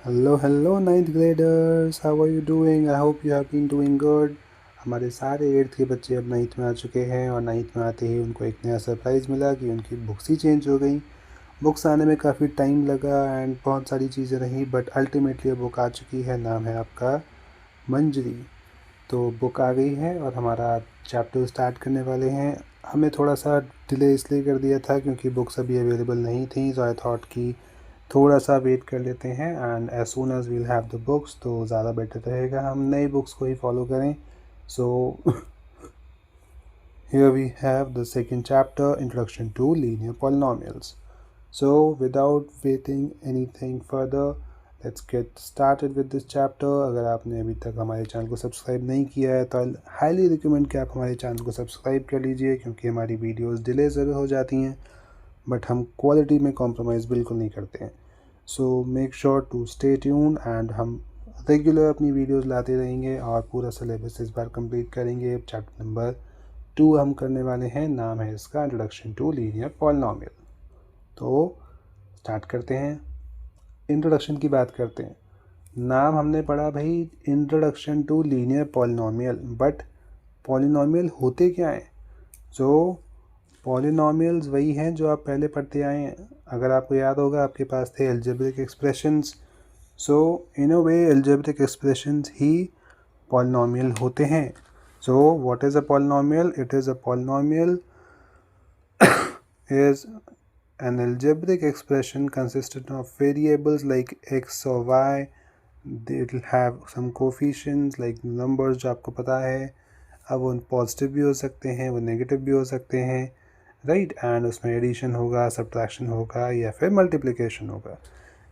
Hello ninth graders, how are you doing? I hope you have been doing good. हमारे सारे 8th के बच्चे अब 9th में आ चुके हैं और 9th में आते ही उनको एक नया सरप्राइज़ मिला कि उनकी बुक्स ही चेंज हो गई। बुक्स आने में काफ़ी टाइम लगा एंड बहुत सारी चीज़ें रहीं, बट अल्टीमेटली बुक आ चुकी है। नाम है आपका मंजरी। तो बुक आ गई है और हमारा चैप्टर स्टार्ट करने वाले हैं। हमें थोड़ा सा डिले इसलिए कर दिया था क्योंकि बुक्स अभी अवेलेबल नहीं थी, सो आई थॉट कि थोड़ा सा वेट कर लेते हैं and as soon as we'll have the books तो ज़्यादा बेटर रहेगा, हम नई बुक्स को ही फॉलो करें। So here we have the second chapter, introduction to linear polynomials. So without waiting anything further, let's get started with this chapter. अगर आपने अभी तक हमारे चैनल को सब्सक्राइब नहीं किया है तो आई हाईली रिकमेंड कि आप हमारे चैनल को सब्सक्राइब कर लीजिए, क्योंकि हमारी वीडियोस डिले ज़रूर हो जाती हैं बट हम क्वालिटी में कॉम्प्रोमाइज़ बिल्कुल नहीं करते हैं। So make sure to stay tune and हम रेगुलर अपनी वीडियोस लाते रहेंगे और पूरा सिलेबस इस बार कंप्लीट करेंगे। चैप्टर नंबर 2 हम करने वाले हैं, नाम है इसका इंट्रोडक्शन टू लीनियर पॉलिनोमियल। तो स्टार्ट करते हैं, इंट्रोडक्शन की बात करते हैं। नाम हमने पढ़ा भाई introduction to linear polynomial, but polynomial होते क्या हैं? सो पॉलिनोमियल्स वही हैं जो आप पहले पढ़ते आए हैं। अगर आपको याद होगा, आपके पास थे algebraic expressions. So in a way algebraic expressions he polynomial होते हैं। So what is a polynomial? It is a polynomial is an algebraic expression consisting of variables like x or y. It will have some coefficients like numbers जो आपको पता है। अब वो positive भी हो सकते हैं, वो नेगेटिव भी हो सकते हैं, राइट। एंड उसमें एडिशन होगा, सब्ट्रैक्शन होगा या फिर मल्टीप्लिकेशन होगा।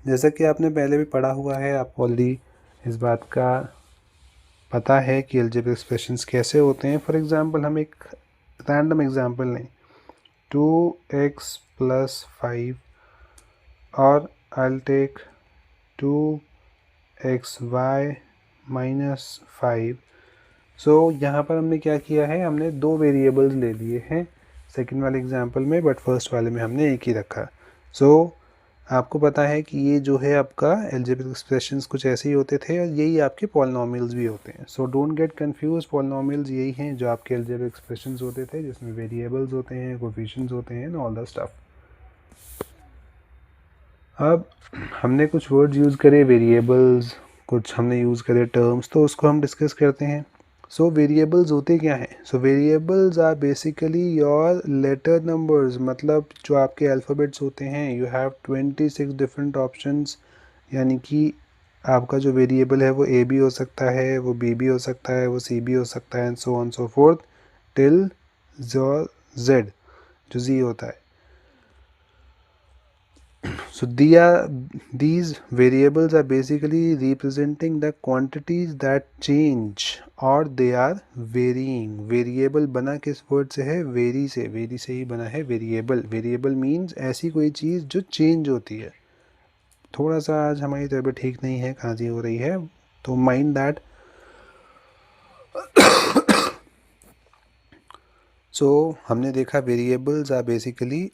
जैसा कि आपने पहले भी पढ़ा हुआ है, आपको ऑलरेडी इस बात का पता है कि अलजेब्रिक एक्सप्रेशंस कैसे होते हैं। फॉर एग्जांपल हम एक रैंडम एग्जांपल लें, 2x + 5 और I'll take 2xy - 5। सो यहाँ पर हमने क्या किया है, हमने दो वेरिएबल्स ले लिए हैं सेकंड वाले एग्जांपल में, बट फर्स्ट वाले में हमने एक ही रखा। सो आपको पता है कि ये जो है आपका अलजेब्रिक एक्सप्रेशंस कुछ ऐसे ही होते थे और यही आपके पॉलिनोमियल्स भी होते हैं। So don't get confuse, polynomials यही हैं जो आपके अलजेब्रिक एक्सप्रेशंस होते थे, जिसमें वेरिएबल्स होते हैं, कोफिशिएंट्स होते हैं, ऑल द स्टफ। अब हमने कुछ वर्ड्स यूज़ करे वेरिएबल्स, कुछ हमने यूज़ करे टर्म्स, तो उसको हम डिस्कस करते हैं। सो वेरिएबल्स होते क्या हैं? So variables are basically your letter numbers, मतलब जो आपके अल्फ़ाबेट्स होते हैं। यू हैव 26 डिफरेंट ऑप्शंस, यानी कि आपका जो वेरिएबल है वो ए भी हो सकता है, वो बी भी हो सकता है, वो सी भी हो सकता है, and so on so fourth till Z जो जी होता है। So these variables are basically representing the quantities that change or they are varying. Variable बना किस word से है? vary से, vary से ही बना है variable. Variable means ऐसी कोई चीज़ जो change होती है। थोड़ा सा आज हमारी तबीयत ठीक नहीं है, खांसी हो रही है, तो माइंड दैट। सो हमने देखा variables are basically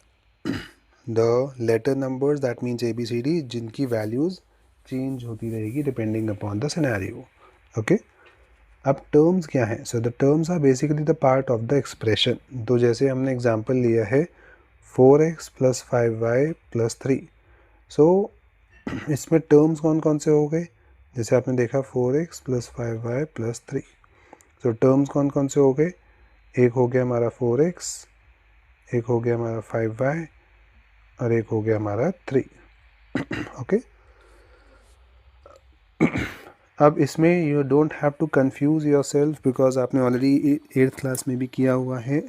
the letter numbers, that means ABCD, जिनकी वैल्यूज़ चेंज होती रहेगी depending upon the scenario. Okay, अब टर्म्स क्या हैं? So the terms are basically the part of the expression. तो जैसे हमने एग्जांपल लिया है 4x + 5y + 3। सो इसमें टर्म्स कौन कौन से हो गए? जैसे आपने देखा 4x + 5y + 3। सो टर्म्स कौन कौन से हो गए? एक हो गया हमारा 4x, एक हो गया हमारा 5y और एक हो गया हमारा 3। ओके, अब इसमें you don't have to confuse yourself, because आपने ऑलरेडी 8th क्लास में भी किया हुआ है।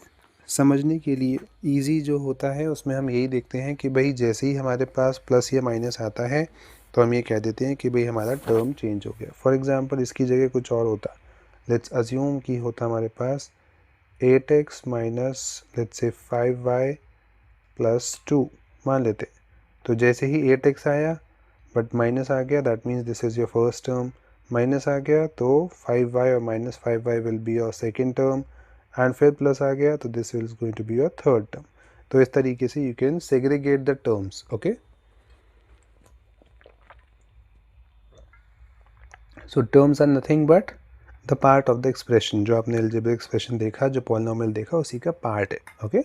समझने के लिए इजी जो होता है उसमें हम यही देखते हैं कि भाई जैसे ही हमारे पास प्लस या माइनस आता है तो हम ये कह देते हैं कि भाई हमारा टर्म चेंज हो गया। फॉर एग्जांपल इसकी जगह कुछ और होता, लेट्स अज्यूम कि होता हमारे पास 8x - लेट्स से 5y + 2 मान लेते। तो जैसे ही 8x आया बट माइनस आ गया, that means this is your first term. Minus आ गया तो 5y और -5y will be your second term, and फिर प्लस आ गया तो this is going to be your third term. तो इस तरीके से you can segregate the terms. Okay, so terms are nothing but the part of the expression. जो आपने एल्जेब्रिक एक्सप्रेशन देखा, जो पॉलिनोमियल देखा, उसी का पार्ट है. Okay.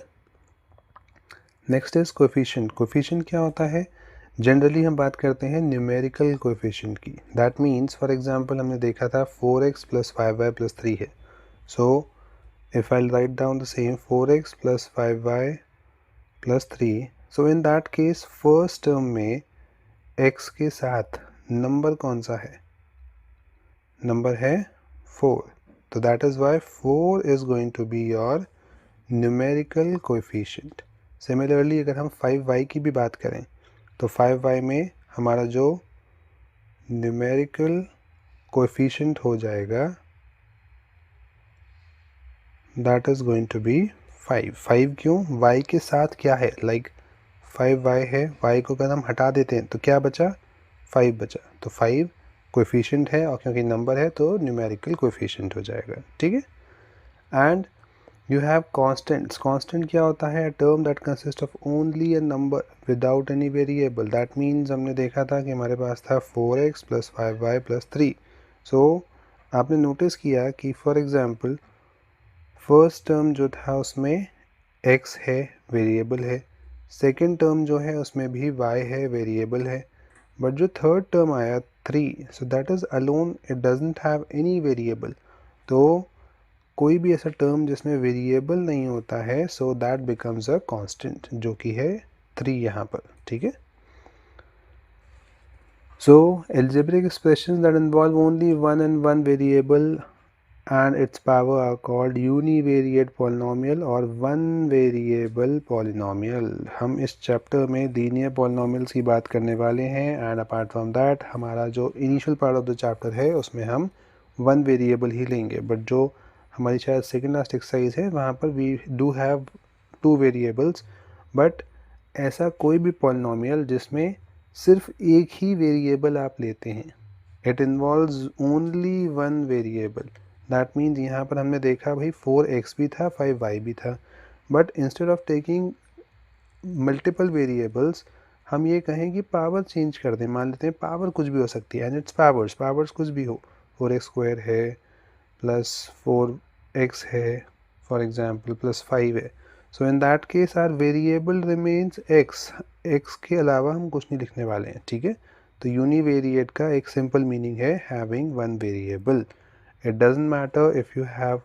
Next is coefficient. Coefficient क्या होता है? जनरली हम बात करते हैं न्यूमेरिकल कोएफिशिएंट की. दैट मीन्स फॉर एग्जांपल हमने देखा था 4x + 5y + 3 है. So if I write down the same 4x + 5y + 3, so in that case first term में x के साथ नंबर कौन सा है? नंबर है 4. तो that is why 4 is going to be your numerical coefficient. Similarly अगर हम 5y की भी बात करें तो 5y में हमारा जो न्यूमेरिकल कोएफिशिएंट हो जाएगा that is going to be 5. 5 क्यों? y के साथ क्या है? लाइक 5y है, y को अगर हम हटा देते हैं तो क्या बचा? 5 बचा. तो 5 कोएफिशिएंट है और क्योंकि नंबर है तो न्यूमेरिकल कोएफिशिएंट हो जाएगा. ठीक है. And you have constants. Constant क्या होता है? A term that consists of only a number without any variable. That means हमने देखा था कि हमारे पास था 4x + 5y + 3. So आपने नोटिस किया कि फॉर एग्जांपल फर्स्ट टर्म जो था उसमें x है, वेरिएबल है. सेकेंड टर्म जो है उसमें भी y है, वेरिएबल है. बट जो थर्ड टर्म आया 3, so that is alone, it doesn't have any variable. तो कोई भी ऐसा टर्म जिसमें वेरिएबल नहीं होता है, so that becomes a constant, जो कि है 3 यहाँ पर. ठीक है. So algebraic expressions that involve only one and one variable and its power are called univariate polynomial और one variable polynomial. हम इस चैप्टर में लीनियर पॉलिनोमियल्स की बात करने वाले हैं. एंड अपार्ट फ्रॉम दैट हमारा जो initial part of the chapter है उसमें हम वन वेरिएबल ही लेंगे. बट जो हमारी शायद सेकेंड लास्ट एक्सरसाइज है वहाँ पर we do have 2 variables. But ऐसा कोई भी पॉलिनोमियल जिसमें सिर्फ एक ही वेरिएबल आप लेते हैं, it involves only one variable. That means यहाँ पर हमने देखा भाई 4x भी था, 5y भी था. But instead of taking multiple variables हम ये कहें कि पावर चेंज कर दें. मान लेते हैं पावर कुछ भी हो सकती है एंड इट्स पावर्स कुछ भी हो. 4x² है प्लस 4x है फॉर एग्जांपल प्लस 5 है. So in that case our variable remains x के अलावा हम कुछ नहीं लिखने वाले हैं. ठीक है. तो यूनिवेरिएट का एक सिंपल मीनिंग है having one variable. It doesn't matter if you have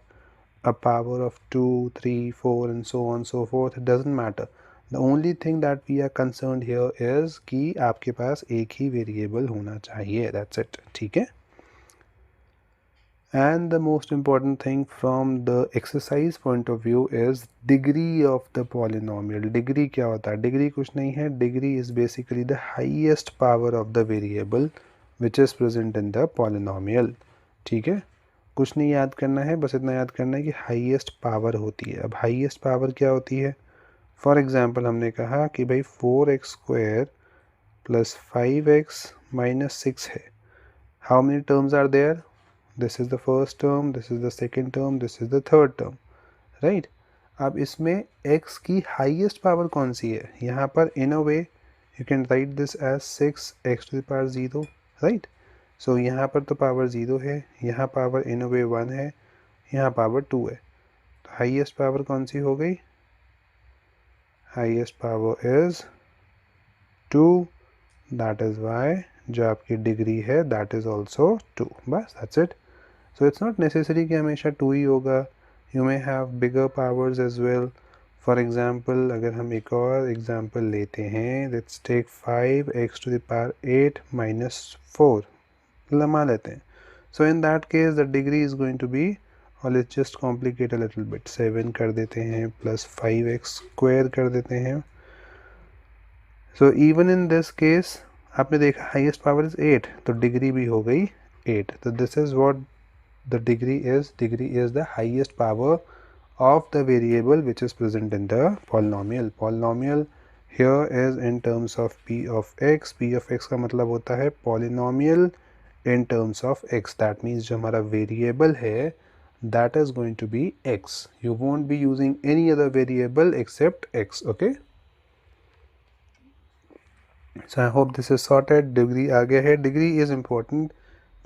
a power of 2, 3, 4 and so on so forth. It doesn't matter. The only thing that we are concerned here is कि आपके पास एक ही variable होना चाहिए. That's it. ठीक है. And the most important thing from the exercise point of view is degree of the polynomial. Degree क्या होता है? Degree कुछ नहीं है. Degree is basically the highest power of the variable which is present in the polynomial. ठीक है. कुछ नहीं याद करना है, बस इतना याद करना है कि हाईएस्ट पावर होती है. अब हाईएस्ट पावर क्या होती है? फॉर एग्जांपल हमने कहा कि भाई 4x² + 5x - 6 है. How many terms are there? This is the first term, this is the second term, this is the third term. Right. अब इसमें x की हाईएस्ट पावर कौन सी है? यहाँ पर in a way you can write this as 6x⁻0. Right. So यहाँ पर तो पावर 0 है, यहाँ पावर इन अ वे 1 है, यहाँ पावर 2 है. तो हाईएस्ट पावर कौन सी हो गई? Highest power is 2. That is why जो आपकी डिग्री है दैट इज ऑल्सो 2. बस that's it. So it's not necessary कि हमेशा 2 ही होगा. You may have bigger powers as well. For example अगर हम एक और एग्जाम्पल लेते हैं, लेट्स टेक 5x⁸ -4 मान लेते हैं. So in that case the degree is going to be, और let's just complicate a little bit, 7 कर देते हैं प्लस 5x² कर देते हैं. So even in this case आपने देखा हाईएस्ट पावर इज 8, तो डिग्री भी हो गई 8. तो this is what the degree is. Degree is the highest power of the variable which is present in the polynomial. Polynomial here is in terms of p of x. p of x का मतलब होता है polynomial in terms of x. That means जो हमारा variable है that is going to be x. You won't be using any other variable except x. Okay. So I hope this is sorted. Degree आ गया है. Degree is important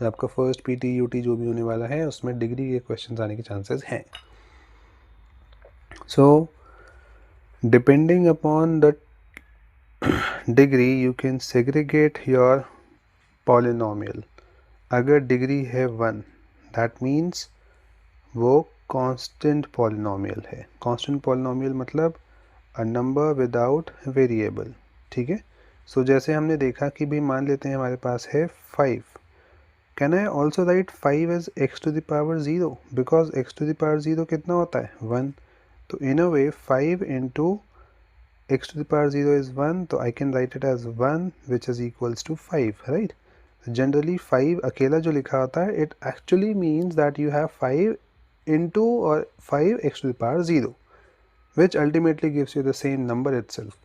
आपका first PT UT जो भी होने वाला है उसमें डिग्री के क्वेश्चन आने के चांसेस हैं. So depending upon the degree you can segregate your polynomial. अगर डिग्री है 1 that means वो कांस्टेंट पॉलिनोमियल है. कांस्टेंट पॉलिनोमियल मतलब अ नंबर विदाउट वेरिएबल. ठीक है. सो जैसे हमने देखा कि भाई मान लेते हैं हमारे पास है 5. Can I also write 5 as x to the power 0 because x to the power 0 कितना होता है 1. तो in a way 5 into x to the power 0 is 1, तो I can write it as 1 which is equals to 5, right? Generally 5 अकेला जो लिखा होता है it actually means that you have 5 into or 5 x to the power 0 which ultimately gives you the same number itself.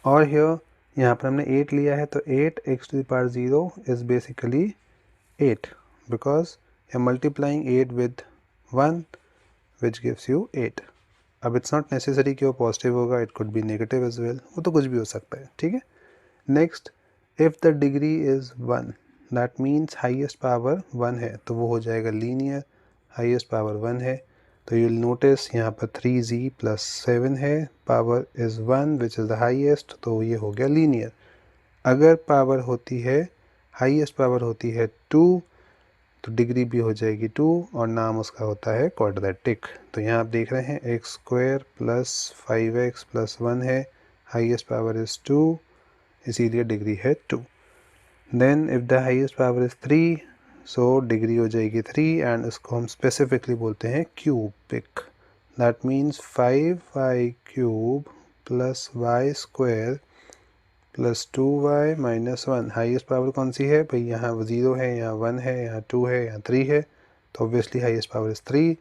और here यहाँ पर हमने 8 लिया है तो 8 x to the power 0 is basically 8 because you're multiplying 8 with 1 which gives you 8. अब it's not necessary कि वो पॉजिटिव होगा, it could be negative as well, वो तो कुछ भी हो सकता है. ठीक है. Next, if the degree is 1 that means highest power 1 है तो वो हो जाएगा लीनियर. हाईएस्ट पावर 1 है तो यू विल नोटिस यहाँ पर 3z + 7 है, power is 1 which is the highest, तो ये हो गया लीनियर. अगर पावर होती है हाईएस्ट पावर होती है 2 तो डिग्री भी हो जाएगी 2 और नाम उसका होता है क्वाड्रेटिक. तो यहाँ आप देख रहे हैं x² + 5x + 1 है, हाईएस्ट पावर इज़ 2 इसीलिए डिग्री है 2. Then if the highest power is 3 so degree हो जाएगी 3 एंड इसको हम स्पेसिफिकली बोलते हैं cubic. That means 5y³ + y² + 2y - 1. Highest power कौन सी है भाई, यहाँ 0 है, यहाँ 1 है, यहाँ 2 है, यहाँ 3 है, तो obviously highest power is 3.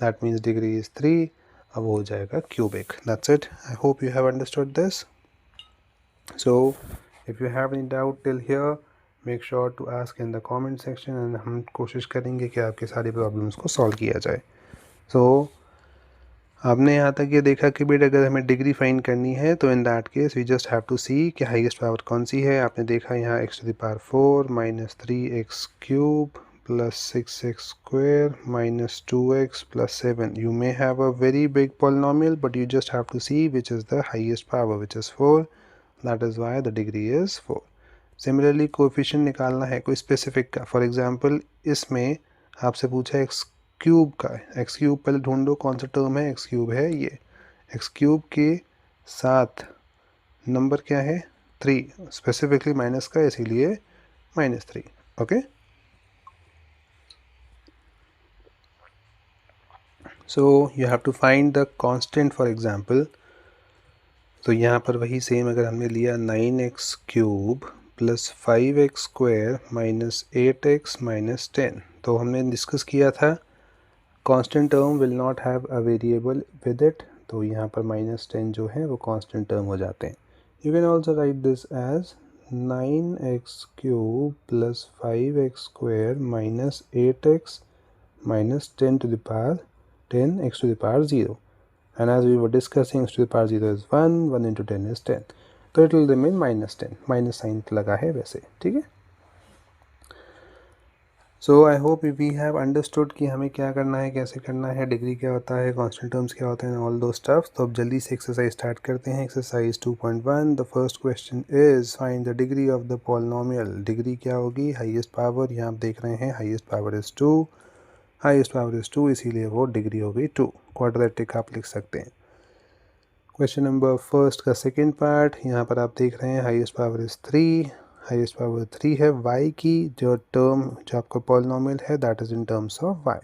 That means degree is 3. अब हो जाएगा cubic. That's it. I hope you have understood this. So if you have any doubt till here make sure to ask in the comment section and हम कोशिश करेंगे कि आपकी सारी problems को सॉल्व किया जाए. सो आपने यहाँ तक ये देखा कि बेटा अगर हमें डिग्री फाइंड करनी है तो in that case we just have to see कि हाईएस्ट पावर कौन सी है. आपने देखा यहाँ x⁴ - 3x³ + 6x² - 2x + 7. You may have a very big polynomial but you just have to see which is the highest power, which is 4. That is why the degree is 4. Similarly coefficient निकालना है कोई specific का. For example इसमें आपसे पूछा x³ का. x³ पहले ढूंढो कौन सा टर्म है. x³ है ये. x³ के साथ नंबर क्या है 3, स्पेसिफिकली माइनस का इसीलिए -3. Okay. So you have to find the constant. For example तो यहाँ पर वही सेम अगर हमने लिया 9x³ + 5x² - 8x - 10 तो हमने डिस्कस किया था constant term will not have a variable with it. तो यहाँ पर -10 जो है वो कांस्टेंट टर्म हो जाते हैं. You can also write this as 9x³ + 5x² - 8x - 10 to the power 10 x to the power 0. And as we were discussing x to the power 0 is 1, 1 into 10 is 10. तो it will remain -10. Minus sign लगा है वैसे. ठीक है. So I hope we have understood कि हमें क्या करना है, कैसे करना है, डिग्री क्या होता है, कांस्टेंट टर्म्स क्या होते हैं, ऑल दो स्टफ्स. तो अब जल्दी से एक्सरसाइज स्टार्ट करते हैं. Exercise 2.1. The first question is find the degree of the polynomial. Degree क्या होगी, हाईएस्ट पावर. यहाँ आप देख रहे हैं highest power is 2. Highest power is 2 इसीलिए वो डिग्री हो गई 2. क्वाड्रेटिक आप लिख सकते हैं. क्वेश्चन नंबर फर्स्ट का सेकेंड पार्ट. यहाँ पर आप देख रहे हैं highest power is 3. Highest power 3 है. y की जो टर्म जो आपका पॉलिनोमियल है that is in terms of y.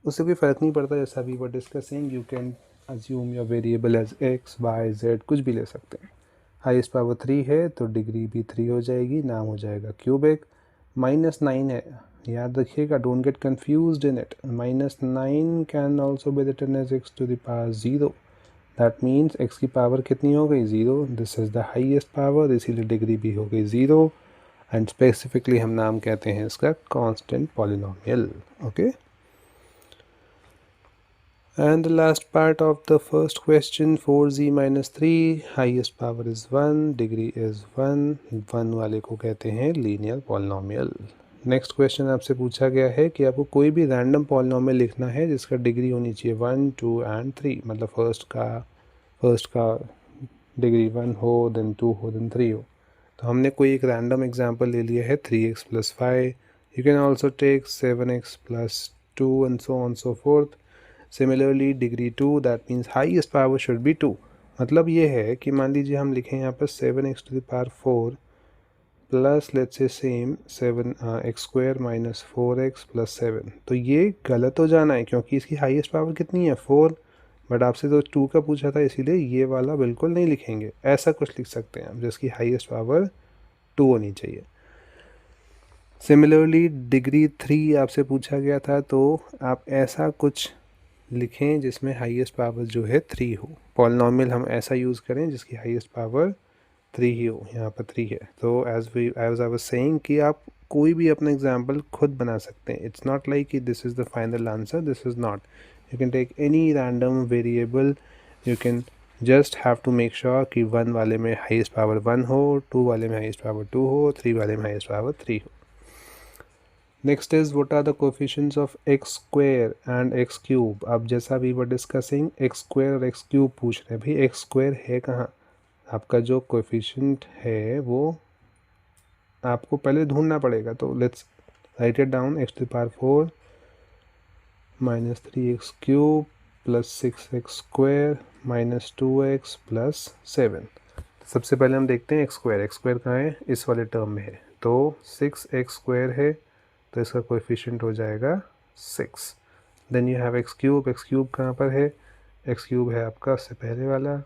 उससे कोई फ़र्क नहीं पड़ता. जैसा अभी वो discussing you can assume your variable as x, y, z कुछ भी ले सकते हैं. हाईएस्ट पावर 3 है तो डिग्री भी 3 हो जाएगी. नाम हो जाएगा क्यूबिक. -9 है. याद रखिएगा, don't get confused in it. -9 can also be written as x to the power 0. That means x की पावर कितनी हो गई 0. This is the highest power इसीलिए डिग्री भी हो गई 0. एंड स्पेसिफिकली हम नाम कहते हैं इसका constant polynomial. Okay. And the last part of the first question 4z - 3. Highest power is 1, degree is 1. 1 वाले को कहते हैं लीनियर पॉलिनोमियल. नेक्स्ट क्वेश्चन आपसे पूछा गया है कि आपको कोई भी रैंडम पॉलिनोमियल लिखना है जिसका डिग्री होनी चाहिए 1, 2 एंड 3, मतलब फर्स्ट का डिग्री 1 हो, देन 2 हो, देन 3 हो। तो हमने कोई एक रैंडम एग्जांपल ले लिया है 3x + 5। You can also take 7x + 2 and so on so forth. Similarly degree 2, that means highest power should be 2। मतलब ये है कि मान लीजिए हम लिखें यहाँ पर 7x⁴ plus let's say same 7x² - 4x + 7। तो ये गलत हो जाना है क्योंकि इसकी हाईएस्ट पावर कितनी है 4, बट आपसे तो 2 का पूछा था, इसीलिए ये वाला बिल्कुल नहीं लिखेंगे। ऐसा कुछ लिख सकते हैं आप जिसकी हाईएस्ट पावर 2 होनी चाहिए। सिमिलरली डिग्री 3 आपसे पूछा गया था, तो आप ऐसा कुछ लिखें जिसमें हाईएस्ट पावर जो है 3 हो। पॉलिनोमियल हम ऐसा यूज़ करें जिसकी हाईएस्ट पावर 3 ही हो। यहाँ पर 3 है। तो एज आई वाज सेइंग कि आप कोई भी अपना एग्जाम्पल खुद बना सकते हैं। इट्स नॉट लाइक कि this is the final answer, this is not. You can take any random variable, you can just have to make sure कि 1 वाले में हाईएस्ट पावर 1 हो, 2 वाले में हाईएस्ट पावर 2 हो, 3 वाले में हाईएस्ट पावर 3 हो। Next is what are the coefficients of x² and x³ अब जैसा वी वर डिस्कसिंग x² और x³ पूछ रहे हैं। भाई x² है कहाँ? आपका जो कोएफिशिएंट है वो आपको पहले ढूंढना पड़ेगा। तो let's write it down, x⁴ - 3x³ + 6x² - 2x + 7। सबसे पहले हम देखते हैं x² कहाँ है? इस वाले टर्म में है। तो 6x² है, तो इसका कोएफिशिएंट हो जाएगा 6। देन यू हैव x³ कहाँ पर है? x³ है आपका उससे पहले वाला।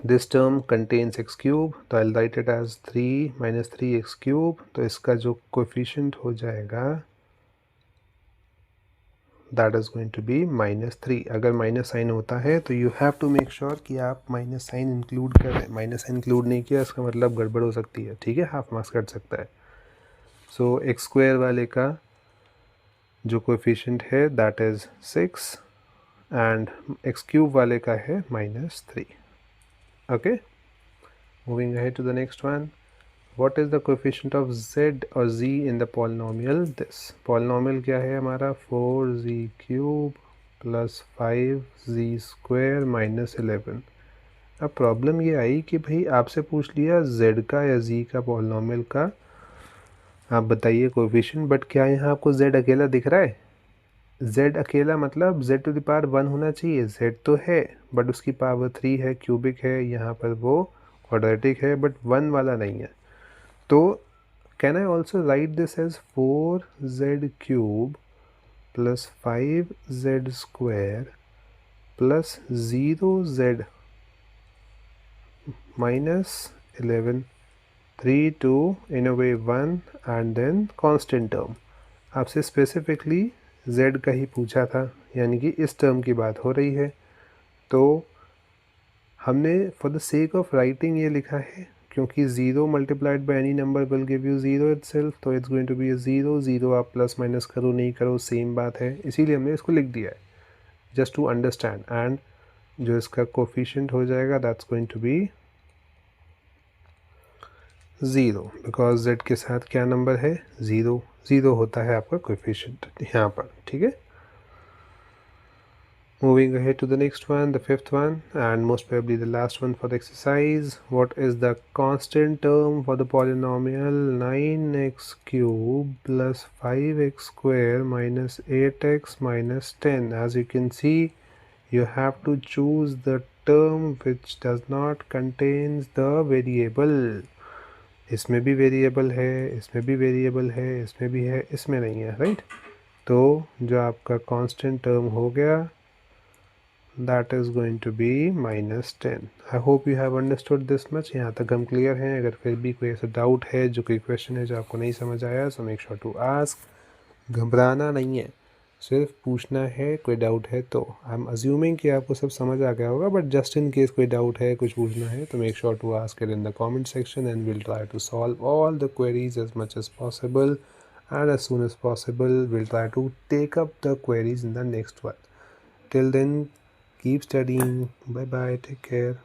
दिस टर्म कंटेन्स x³, तो आई राइट इट एज 3 - 3x³। तो इसका जो कोएफिशिएंट हो जाएगा that is going to be -3। अगर माइनस साइन होता है तो you have to make sure कि आप माइनस साइन इंक्लूड करें। माइनस साइन इंक्लूड नहीं किया इसका मतलब गड़बड़ हो सकती है, ठीक है, हाफ मार्क्स कट सकता है। सो x² वाले का जो कोएफिशिएंट है दैट इज़ 6 एंड x³ वाले का है -3। Okay, moving ahead to the next one. What is the coefficient of z or z in the polynomial this? Polynomial क्या है हमारा? 4z³ + 5z² - 11। अब प्रॉब्लम ये आई कि भाई आपसे पूछ लिया z का या z का पॉलिनोमियल का, आप बताइए कोएफिशिएंट, बट क्या यहाँ आपको z अकेला दिख रहा है? z अकेला मतलब z⁴ होना चाहिए। z तो है बट उसकी पावर 3 है, क्यूबिक है, यहाँ पर वो क्वाड्रेटिक है, बट 1 वाला नहीं है। तो can I also write this as 4z³ + 5z² + 0z - 11, 3, 2, in a way 1 and then constant term। आपसे स्पेसिफिकली z का ही पूछा था, यानी कि इस टर्म की बात हो रही है। तो हमने for the sake of writing ये लिखा है क्योंकि 0 multiplied by any number will give you 0 itself, तो इट्स गोइंग टू बी 0 0। आप प्लस माइनस करो नहीं करो सेम बात है, इसीलिए हमने इसको लिख दिया है जस्ट टू अंडरस्टैंड। एंड जो इसका कोफिशिएंट हो जाएगा that's going to be 0 because z के साथ क्या नंबर है? 0। 0 होता है आपका कोफिशिएंट यहाँ पर, ठीक है। Moving ahead to the next one, the fifth one, and most probably the last one for the exercise. What is the constant term for the polynomial 9x³ + 5x² - 8x - 10? As you can see, you have to choose the term which does not contains the variable. इसमें भी variable है, इसमें भी variable है, इसमें भी है, इसमें नहीं है, राइट। तो जो आपका कांस्टेंट टर्म हो गया that is going to be -10। I hope you have understood this much। यहाँ तक हम क्लियर हैं। अगर फिर भी कोई ऐसा डाउट है, जो कोई क्वेश्चन है जो आपको नहीं समझ आया, so make sure to ask। घबराना नहीं है, सिर्फ पूछना है। कोई डाउट है तो आई एम अज्यूमिंग कि आपको सब समझ आ गया होगा, बट जस्ट इन केस कोई डाउट है, कुछ पूछना है, तो make sure to ask it in the comment section and will try to solve all the queries as much as possible, and as soon as possible we'll try to take up the queries in the next one। Till then, keep studying. Bye bye. Take care.